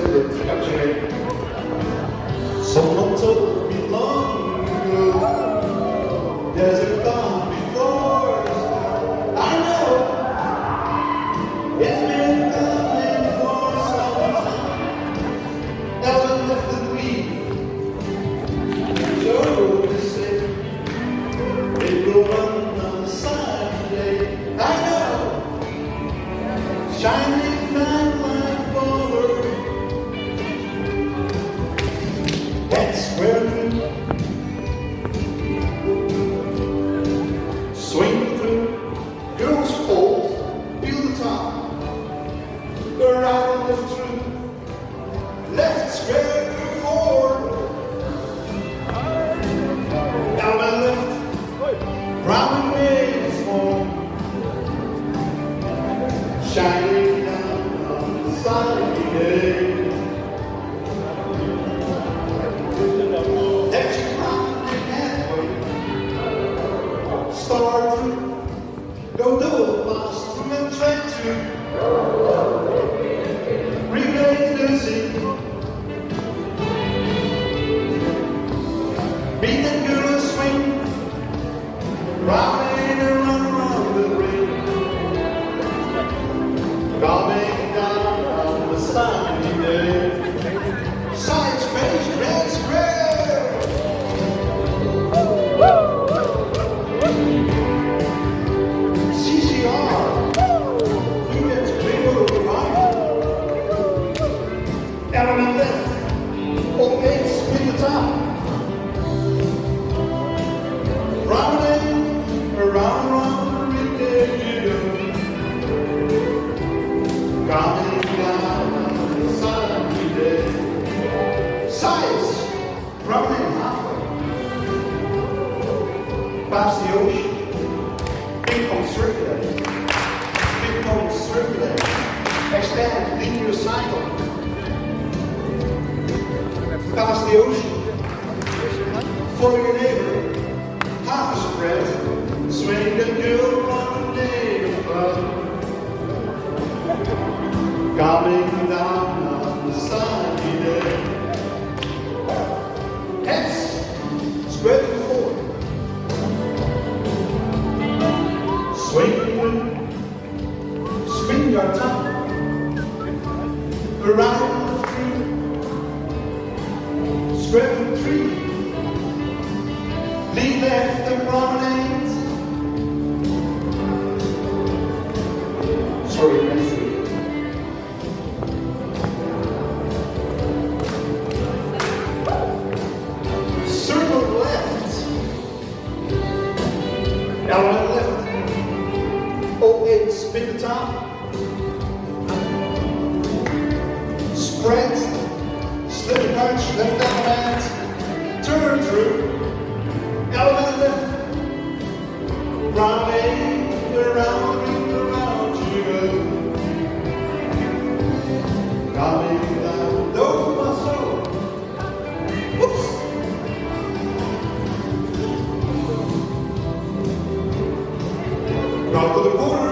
descendant capturing. Someone told me long ago, there's a God before us. I know it's been coming for some time. Never left the week. So they say it will run on the side today. I know, shining bright like forward. That's where we swing through. Girls fold, feel the top. The right and left through. Left square through forward. Down and left. Round and waves home. Shining down on the sunny day. Start through, go double fast through and track through. Relay Lucy, beat the girl swing, round and around the ring. Coming down on the sunny day. Side space, red square. Element left, all eights with the top. Round and around with the Gigga. Coming down on the sunny day. Size, round and halfway. Past the ocean, big pump circulate. Big pump circulate. Extend linear cycle. Past the ocean, follow your neighbor, half a spread, swing the girl on the neighbor club. Coming down on the sunny day. Heads, spread to forward. Swing your tongue around. Spread to three, lean left and promenade. Sorry, next week. Circle left, element left, 08, spin the top. Spread, slip the punch, left down hand, turn through, element left, round and around you go. Coming down, no muscle, whoops. Round to the corner.